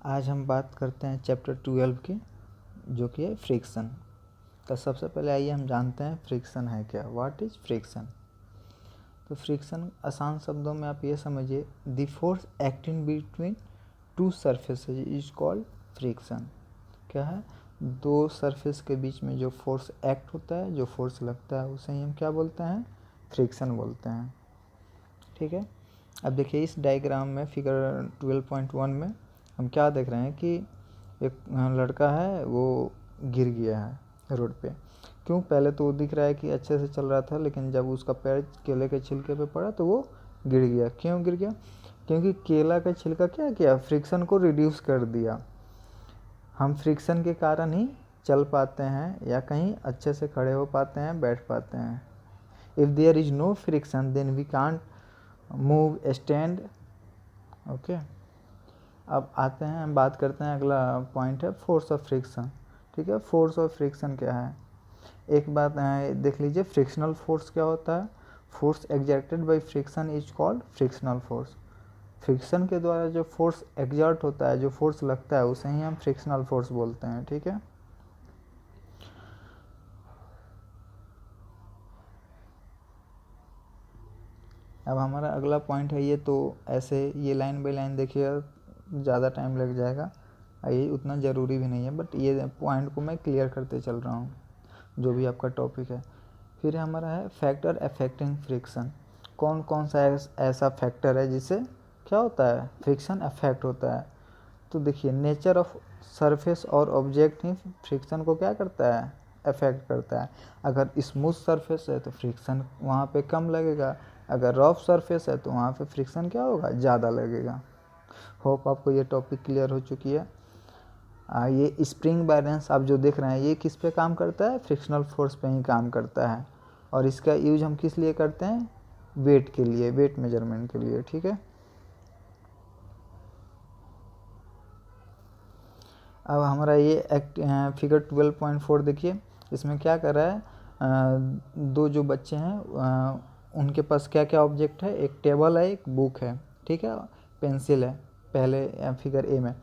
आज हम बात करते हैं चैप्टर 12 की, जो कि है फ्रिक्शन। तो सबसे पहले आइए हम जानते हैं फ्रिक्शन है क्या। What is friction? तो फ्रिक्शन आसान शब्दों में आप ये समझिए, the force acting between two surfaces is called friction. क्या है? दो सरफेस के बीच में जो फोर्स एक्ट होता है, जो फोर्स लगता है, उसे ही हम क्या बोलते हैं? फ्रिक्शन बोलते हैं। ठीक है। अब देखिए इस डायग्राम में फिगर 12.1 में हम क्या देख रहे हैं कि एक लड़का है, वो गिर गया है रोड पे। क्यों? पहले तो वो दिख रहा है कि अच्छे से चल रहा था, लेकिन जब उसका पैर केले के छिलके पे पड़ा तो वो गिर गया। क्यों गिर गया? क्योंकि केला का छिलका क्या किया? फ्रिक्शन को रिड्यूस कर दिया। हम फ्रिक्शन के कारण ही चल पाते हैं या कहीं अच्छे से खड़े हो पाते हैं, बैठ पाते हैं। If there is no friction then we can't move, stand. Okay. अब आते हैं, हम बात करते हैं, अगला पॉइंट है फोर्स ऑफ फ्रिक्शन। ठीक है। फोर्स ऑफ फ्रिक्शन क्या है? एक बात देख लीजिए, फ्रिक्शनल फोर्स क्या होता है? Force exerted by friction is called frictional force. Friction के द्वारा जो फोर्स एग्जर्ट होता है, जो फोर्स लगता है, उसे ही हम फ्रिक्शनल फोर्स बोलते हैं। ठीक है। अब हमारा अगला पॉइंट है ये, तो ऐसे ये लाइन बाय लाइन देखिएगा, ज़्यादा टाइम लग जाएगा, ये उतना ज़रूरी भी नहीं है, बट ये पॉइंट को मैं क्लियर करते चल रहा हूँ, जो भी आपका टॉपिक है। फिर हमारा है फैक्टर अफेक्टिंग फ्रिक्शन। कौन कौन सा ऐसा फैक्टर है जिससे क्या होता है? फ्रिक्शन अफेक्ट होता है। तो देखिए, नेचर ऑफ सरफेस और ऑब्जेक्ट ही फ्रिक्शन को क्या करता है? अफेक्ट करता है। अगर स्मूथ सरफेस है तो फ्रिक्शन वहाँ पे कम लगेगा, अगर रफ सरफेस है तो वहाँ पे फ्रिक्शन क्या होगा? ज़्यादा लगेगा। होप आपको ये टॉपिक क्लियर हो चुकी है। ये स्प्रिंग बैलेंस आप जो देख रहे हैं, ये किस पे काम करता है? फ्रिक्शनल फोर्स पे ही काम करता है। और इसका यूज हम किस लिए करते हैं? वेट के लिए, वेट मेजरमेंट के लिए। ठीक है। अब हमारा ये फिगर 12.4 देखिए, इसमें क्या कर रहा है? दो जो बच्चे हैं, उनके पास क्या क्या ऑब्जेक्ट है? एक टेबल है, एक बुक है, ठीक है, पेंसिल है। पहले फिगर ए में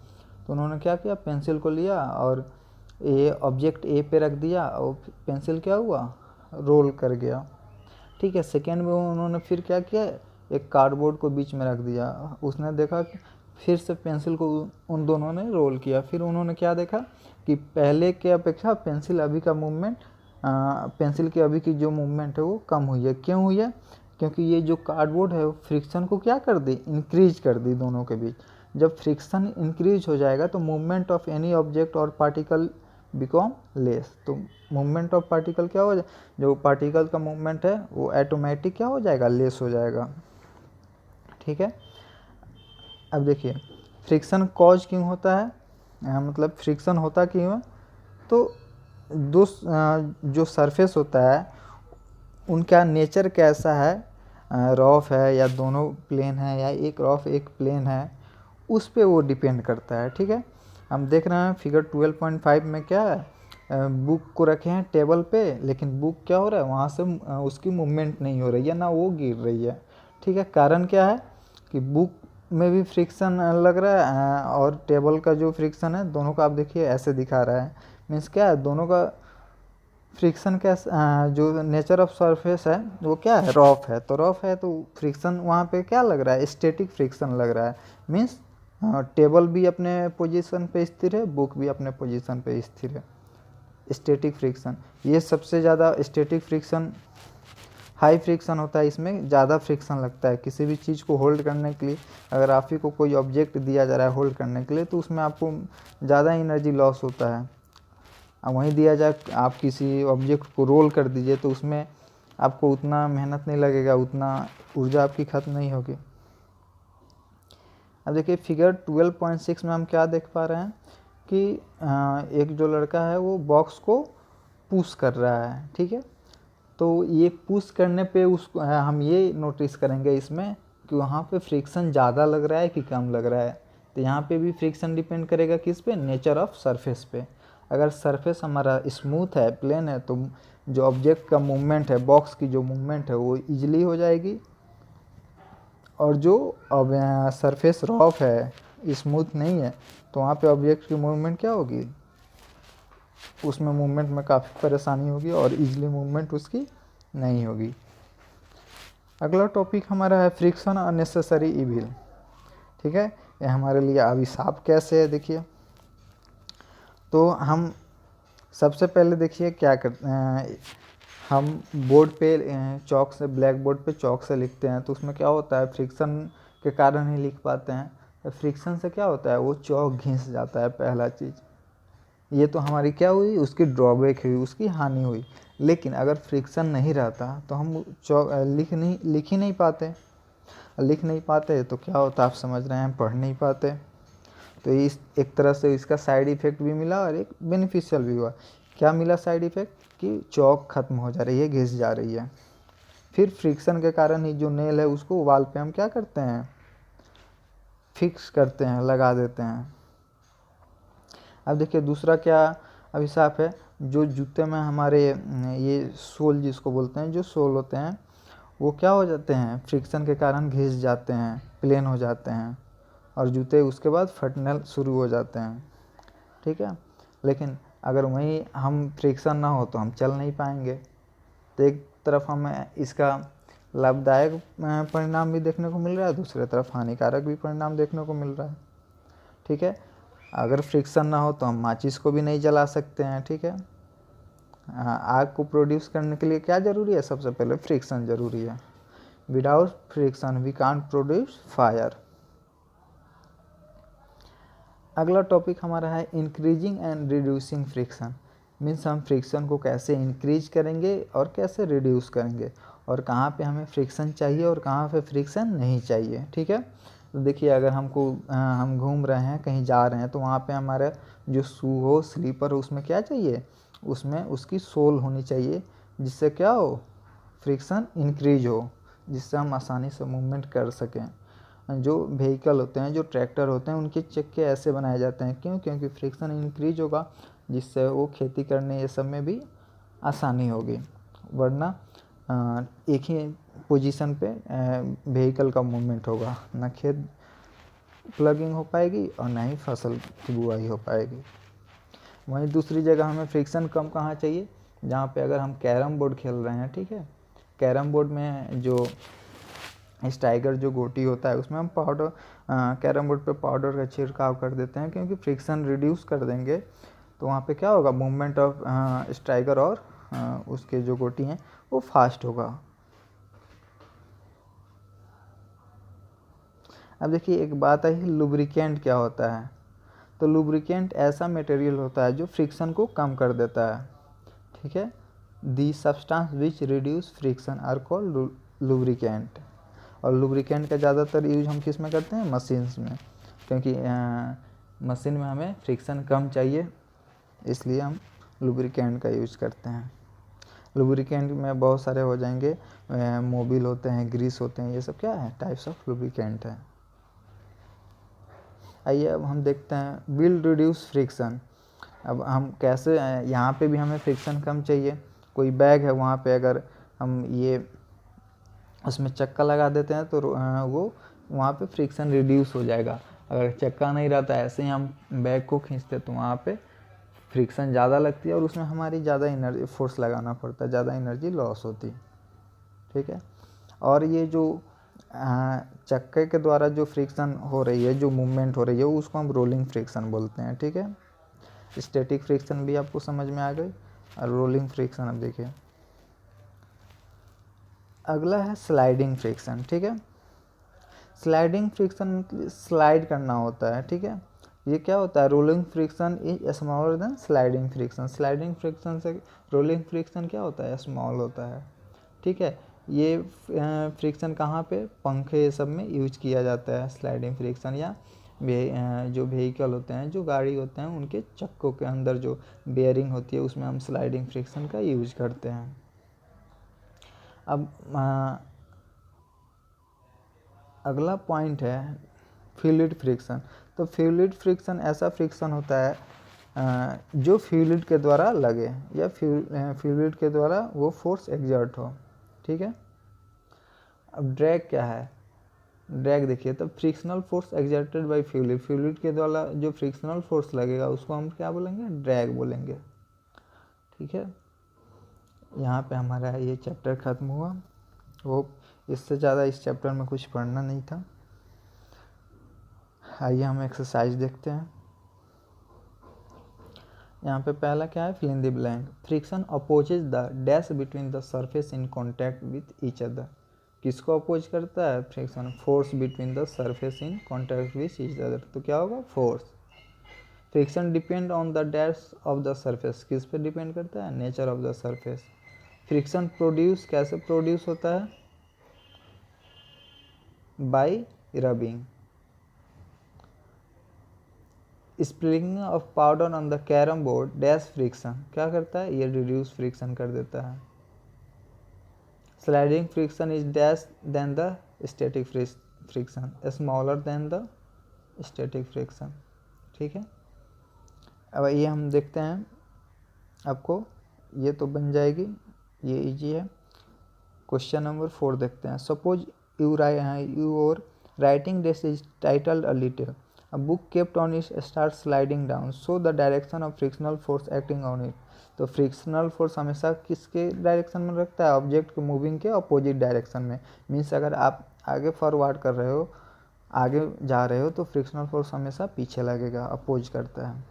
तो उन्होंने क्या किया? पेंसिल को लिया और ए ऑब्जेक्ट ए पे रख दिया, और पेंसिल क्या हुआ? रोल कर गया। ठीक है। सेकेंड में उन्होंने फिर क्या किया? एक कार्डबोर्ड को बीच में रख दिया। उसने देखा कि फिर से पेंसिल को उन दोनों ने रोल किया। फिर उन्होंने क्या देखा कि पहले के अपेक्षा पेंसिल अभी का मूवमेंट, पेंसिल की अभी की जो मूवमेंट है वो कम हुई है। क्यों हुई है? क्योंकि ये जो कार्डबोर्ड है वो फ्रिक्शन को क्या कर दी? इंक्रीज कर दी दोनों के बीच। जब फ्रिक्शन इंक्रीज हो जाएगा तो मूवमेंट ऑफ एनी ऑब्जेक्ट और पार्टिकल बिकॉम लेस। तो मूवमेंट ऑफ पार्टिकल क्या हो जाए? जो पार्टिकल का मूवमेंट है वो ऑटोमेटिक क्या हो जाएगा? लेस हो जाएगा। ठीक है। अब देखिए, फ्रिक्शन कॉज क्यों होता है? मतलब फ्रिक्शन होता क्यों है? तो जो सरफेस होता है उनका नेचर कैसा है? रफ है या दोनों प्लेन है या एक रफ एक प्लेन है, उस पे वो डिपेंड करता है। ठीक है। हम देख रहे हैं फिगर 12.5 में क्या है? बुक को रखे हैं टेबल पे, लेकिन बुक क्या हो रहा है? वहाँ से उसकी मूवमेंट नहीं हो रही है, ना वो गिर रही है। ठीक है। कारण क्या है? कि बुक में भी फ्रिक्शन लग रहा है, और टेबल का जो फ्रिक्शन है, दोनों का आप देखिए ऐसे दिखा रहा है। मीन्स क्या है? दोनों का फ्रिक्शन क्या, जो नेचर ऑफ सरफेस है वो क्या है? रफ है। तो रफ है तो फ्रिक्शन वहाँ पे क्या लग रहा है? स्टैटिक फ्रिक्शन लग रहा है। मीन्स टेबल भी अपने पोजीशन पे स्थिर है, बुक भी अपने पोजीशन पे स्थिर है। स्टैटिक फ्रिक्शन, ये सबसे ज़्यादा स्टैटिक फ्रिक्शन, हाई फ्रिक्शन होता है। इसमें ज़्यादा फ्रिक्शन लगता है। किसी भी चीज़ को होल्ड करने के लिए, अगर आप ही को कोई ऑब्जेक्ट दिया जा रहा है होल्ड करने के लिए, तो उसमें आपको ज़्यादा एनर्जी लॉस होता है। अब वहीं दिया जाए आप किसी ऑब्जेक्ट को रोल कर दीजिए, तो उसमें आपको उतना मेहनत नहीं लगेगा, उतना ऊर्जा आपकी खत्म नहीं होगी। अब देखिए फिगर 12.6 में हम क्या देख पा रहे हैं कि एक जो लड़का है वो बॉक्स को पुश कर रहा है। ठीक है। तो ये पुश करने पे उसको हम ये नोटिस करेंगे इसमें कि वहाँ पे फ्रिक्शन ज़्यादा लग रहा है कि कम लग रहा है। तो यहाँ पे भी फ्रिक्शन डिपेंड करेगा किस पे? नेचर ऑफ सरफेस पे। अगर सरफेस हमारा स्मूथ है, प्लेन है, तो जो ऑब्जेक्ट का मूवमेंट है, बॉक्स की जो मूवमेंट है वो ईजिली हो जाएगी। और जो अब सरफेस रफ है, स्मूथ नहीं है तो वहाँ पे ऑब्जेक्ट की मूवमेंट क्या होगी, उसमें मूवमेंट में काफ़ी परेशानी होगी और इजीली मूवमेंट उसकी नहीं होगी। अगला टॉपिक हमारा है फ्रिक्शन अननेसेसरी इविल। ठीक है, ये हमारे लिए अभिशाप कैसे है देखिए। तो हम सबसे पहले देखिए क्या करते हैं, हम बोर्ड पे चौक से, ब्लैक बोर्ड पे चौक से लिखते हैं तो उसमें क्या होता है, फ्रिक्शन के कारण ही लिख पाते हैं। तो फ्रिक्शन से क्या होता है, वो चौक घिस जाता है, पहला चीज़। ये तो हमारी क्या हुई, उसकी ड्रॉबैक हुई, उसकी हानि हुई। लेकिन अगर फ्रिक्शन नहीं रहता तो हम चौक लिख ही नहीं पाते। लिख नहीं पाते तो क्या होता, आप समझ रहे हैं, पढ़ नहीं पाते। तो इस एक तरह से इसका साइड इफ़ेक्ट भी मिला और एक बेनिफिशियल भी हुआ। क्या मिला साइड इफ़ेक्ट, कि चौक खत्म हो जा रही है, घिस जा रही है। फिर फ्रिक्शन के कारण ही जो नेल है उसको वॉल पे हम क्या करते हैं, फिक्स करते हैं, लगा देते हैं। अब देखिए दूसरा क्या अभिशाप है, जो जूते में हमारे ये सोल जिसको बोलते हैं, जो सोल होते हैं वो क्या हो जाते हैं, फ्रिक्शन के कारण घिस जाते हैं, प्लेन हो जाते हैं और जूते उसके बाद फटना शुरू हो जाते हैं। ठीक है, लेकिन अगर वहीं हम फ्रिक्शन ना हो तो हम चल नहीं पाएंगे। तो एक तरफ हमें इसका लाभदायक परिणाम भी देखने को मिल रहा है, दूसरी तरफ हानिकारक भी परिणाम देखने को मिल रहा है। ठीक है, अगर फ्रिक्शन ना हो तो हम माचिस को भी नहीं जला सकते हैं। ठीक है, आग को प्रोड्यूस करने के लिए क्या ज़रूरी है, सबसे पहले फ्रिक्शन ज़रूरी है। Without friction we can't produce fire. अगला टॉपिक हमारा है increasing and reducing friction. Means हम फ्रिक्शन को कैसे इंक्रीज करेंगे और कैसे रिड्यूस करेंगे, और कहाँ पे हमें फ्रिक्शन चाहिए और कहाँ पे फ्रिक्शन नहीं चाहिए। ठीक है, तो देखिए अगर हम घूम रहे हैं, कहीं जा रहे हैं, तो वहाँ पे हमारा जो शू हो, स्लीपर हो, उसमें क्या चाहिए, उसमें उसकी सोल होनी चाहिए, जिससे क्या हो, फ्रिक्शन इंक्रीज हो, जिससे हम आसानी से मूवमेंट कर सकें। जो व्हीकल होते हैं, जो ट्रैक्टर होते हैं, उनके चक्के ऐसे बनाए जाते हैं, क्यों, क्योंकि फ्रिक्शन इंक्रीज होगा, जिससे वो खेती करने ये सब में भी आसानी होगी। वरना एक ही पोजीशन पे व्हीकल का मूवमेंट होगा, ना खेत प्लगिंग हो पाएगी और ना ही फसल की बुआई हो पाएगी। वहीं दूसरी जगह हमें फ्रिक्शन कम कहाँ चाहिए, जहाँ पे अगर हम कैरम बोर्ड खेल रहे हैं। ठीक है, कैरम बोर्ड में जो स्ट्राइकर जो गोटी होता है, उसमें हम पाउडर, कैरम बोर्ड पे पाउडर का छिड़काव कर देते हैं, क्योंकि फ्रिक्शन रिड्यूस कर देंगे तो वहाँ पे क्या होगा, मूवमेंट ऑफ स्ट्राइकर और उसके जो गोटी हैं वो फास्ट होगा। अब देखिए एक बात है, लुब्रिकेंट क्या होता है। तो लुब्रिकेंट ऐसा मटेरियल होता है जो फ्रिक्शन को कम कर देता है। ठीक है, the substance which reduce friction are called lubricant. और लुब्रिकेंट का ज़्यादातर यूज हम किस में करते हैं, मशीन्स में, क्योंकि मशीन में हमें फ्रिक्शन कम चाहिए, इसलिए हम लुब्रिकेंट का यूज करते हैं। लुब्रिकेंट में बहुत सारे हो जाएंगे, मोबिल होते हैं, ग्रीस होते हैं, ये सब क्या है, टाइप्स ऑफ लुब्रिकेंट है। आइए अब हम देखते हैं विल रिड्यूस फ्रिक्शन। अब हम कैसे, यहाँ पे भी हमें फ्रिक्शन कम चाहिए। कोई बैग है, वहाँ पे अगर हम ये उसमें चक्का लगा देते हैं तो वो वहाँ पे फ्रिक्शन रिड्यूस हो जाएगा। अगर चक्का नहीं रहता, ऐसे ही हम बैग को खींचते तो वहाँ पे फ्रिक्शन ज़्यादा लगती है और उसमें हमारी ज़्यादा एनर्जी, फोर्स लगाना पड़ता है, ज़्यादा एनर्जी लॉस होती। ठीक है, और ये जो चक्के के द्वारा जो फ्रिक्शन हो रही है, जो मूवमेंट हो रही है, उसको हम रोलिंग फ्रिक्शन बोलते हैं। ठीक है, स्टैटिक फ्रिक्शन भी आपको समझ में आ गई, और रोलिंग फ्रिक्शन अब देखिए। अगला है स्लाइडिंग फ्रिक्शन। ठीक है, स्लाइडिंग फ्रिक्शन स्लाइड करना होता है। ठीक है, ये क्या होता है, rolling friction is smaller than sliding friction. Sliding friction से रोलिंग फ्रिक्शन क्या होता है, स्मॉल होता है। ठीक है, ये फ्रिक्शन कहाँ पे, पंखे ये सब में यूज किया जाता है स्लाइडिंग फ्रिक्शन, या जो व्हीकल होते हैं, जो गाड़ी होते हैं, उनके चक्कों के अंदर जो बेयरिंग होती है, उसमें हम स्लाइडिंग फ्रिक्शन का यूज करते हैं। अब अगला पॉइंट है फ्लूइड फ्रिक्शन। तो फ्लूइड फ्रिक्शन ऐसा फ्रिक्शन होता है जो फ्लूइड के द्वारा लगे, या फ्लूइड के द्वारा वो फोर्स एग्जर्ट हो। ठीक है, अब ड्रैग क्या है, ड्रैग देखिए, तो frictional force exerted by fluid, fluid के द्वारा जो फ्रिक्शनल फोर्स लगेगा उसको हम क्या बोलेंगे, ड्रैग बोलेंगे। ठीक है, यहाँ पे हमारा ये चैप्टर ख़त्म हुआ। होप इससे ज़्यादा इस चैप्टर में कुछ पढ़ना नहीं था। आइए हम एक्सरसाइज देखते हैं। यहाँ पे पहला क्या है, fill in the blank. Friction opposes the dash between the surface in contact with each other. किसको अपोज करता है, friction, force between the surface in contact with each other, तो क्या होगा, force. Friction depend on the dash of the surface, किस पे depend करता है, nature of the surface. Friction produce कैसे प्रोड्यूस होता है, by rubbing. Spring of powder on the carrom board dash friction, क्या करता है, ये रिड्यूस फ्रिक्शन कर देता है। Sliding friction is dash than the static friction, smaller than the static friction. ठीक है, अब ये हम देखते हैं आपको, ये तो बन जाएगी, ये इजी है। क्वेश्चन नंबर 4 देखते हैं। Suppose your writing desk is titled a little, a book kept on it start sliding down, so the direction of frictional force acting on it. तो फ्रिक्शनल फोर्स हमेशा किसके डायरेक्शन में रखता है, object के moving के अपोजिट डायरेक्शन में। Means अगर आप आगे फॉरवर्ड कर रहे हो, आगे जा रहे हो, तो फ्रिक्शनल फोर्स हमेशा पीछे लगेगा, अपोज करता है।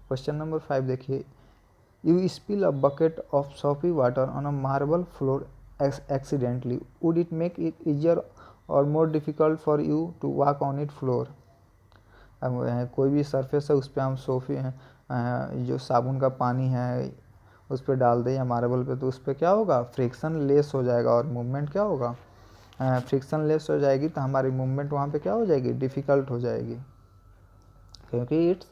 क्वेश्चन नंबर 5 देखिए। You spill a bucket of Sophie water on a marble floor accidentally, would it make it easier or more difficult for you to walk on it floor? अब कोई भी surface है, उस पर हम सोफी जो साबुन का पानी है उस पर डाल दें या मार्बल पे, तो उस पर क्या होगा, फ्रिक्शन लेस हो जाएगा और मूवमेंट क्या होगा, फ्रिक्शन लेस हो जाएगी, तो हमारी मूवमेंट वहाँ पे क्या हो जाएगी, डिफ़िकल्ट हो जाएगी, क्योंकि it's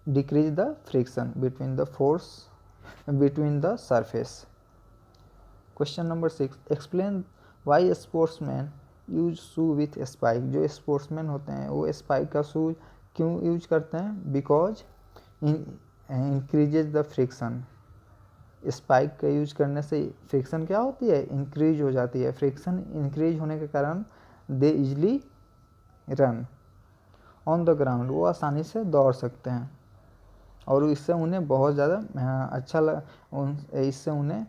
decrease the friction between the force between the surface. Question number 6, explain why sportsman use shoe with spike. जो स्पोर्ट्समैन होते हैं वो स्पाइक का शूज क्यों यूज करते हैं, because increases the friction. Spike का यूज करने से फ्रिक्शन क्या होती है, इंक्रीज हो जाती है। फ्रिक्शन इंक्रीज होने के कारण they easily run on the ground, वो आसानी से दौड़ सकते हैं और इससे उन्हें बहुत ज़्यादा इससे उन्हें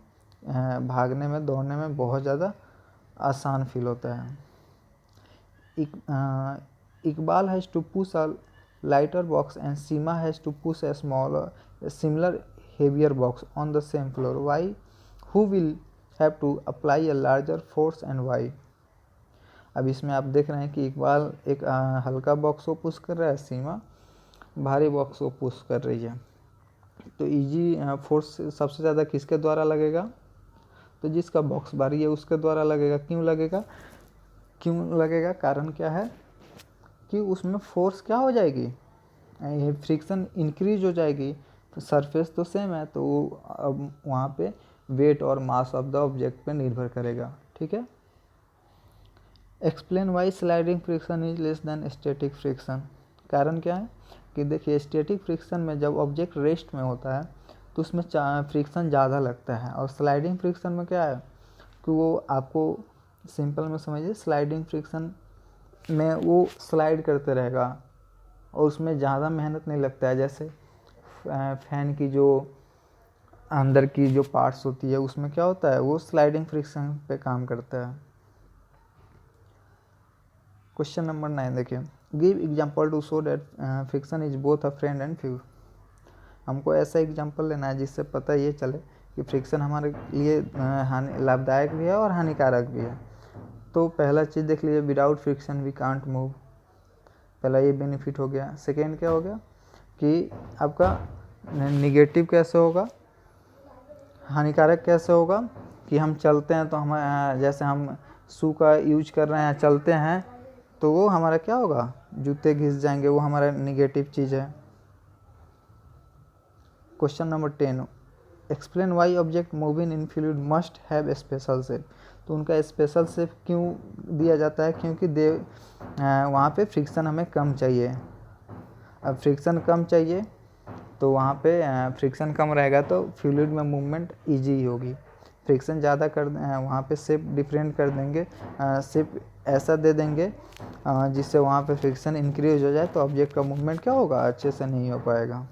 भागने में, दौड़ने में बहुत ज़्यादा आसान फील होता है। Iqbal has to push a lighter box and Seema has to push a similar heavier box on the same floor, why, who will have to apply a larger force and why. अब इसमें आप देख रहे हैं कि इकबाल एक हल्का बॉक्स को पुश कर रहा है, सीमा भारी बॉक्स को पुश कर रही है। तो इजी फोर्स सबसे ज़्यादा किसके द्वारा लगेगा, तो जिसका बॉक्स भारी है उसके द्वारा लगेगा। क्यों लगेगा, कारण क्या है कि उसमें फोर्स क्या हो जाएगी, फ्रिक्शन इंक्रीज हो जाएगी। तो सरफेस तो सेम है, तो अब वहाँ पे वेट और मास ऑफ द ऑब्जेक्ट पे निर्भर करेगा। ठीक है, explain why sliding friction is less than static friction. कारण क्या है कि देखिए, स्टैटिक फ्रिक्शन में जब ऑब्जेक्ट रेस्ट में होता है तो उसमें फ्रिक्शन ज़्यादा लगता है, और स्लाइडिंग फ्रिक्शन में क्या है कि वो आपको सिंपल में समझिए, स्लाइडिंग फ्रिक्शन में वो स्लाइड करते रहेगा और उसमें ज़्यादा मेहनत नहीं लगता है। जैसे फैन की जो अंदर की जो पार्ट्स होती है उसमें क्या होता है, वो स्लाइडिंग फ्रिक्शन पे काम करता है। क्वेश्चन नंबर 9 देखिए। Give example to show that friction is both a friend and foe. हमको ऐसा एग्जांपल लेना है जिससे पता ये चले कि फ्रिक्शन हमारे लिए लाभदायक भी है और हानिकारक भी है। तो पहला चीज़ देख लीजिए, without friction we can't move, पहला ये बेनिफिट हो गया। सेकेंड क्या हो गया कि आपका निगेटिव कैसे होगा, हानिकारक कैसे होगा कि हम चलते हैं तो हम जैसे हम शू का यूज कर रहे हैं, चलते हैं तो वो हमारा क्या होगा, जूते घिस जाएंगे, वो हमारा निगेटिव चीज़ है। Question number 10, explain why object moving in fluid must have special shape. तो उनका स्पेशल शेप क्यों दिया जाता है, क्योंकि वहाँ पे फ्रिक्शन हमें कम चाहिए। अब फ्रिक्शन कम चाहिए तो वहाँ पे फ्रिक्शन कम रहेगा तो फ्लूइड में मूवमेंट ईजी होगी। फ्रिक्शन ज़्यादा कर वहाँ पे शेप डिफरेंट कर देंगे, शेप ऐसा दे देंगे जिससे वहाँ पे फ्रिक्शन इंक्रीज हो जाए, तो ऑब्जेक्ट का मूवमेंट क्या होगा, अच्छे से नहीं हो पाएगा।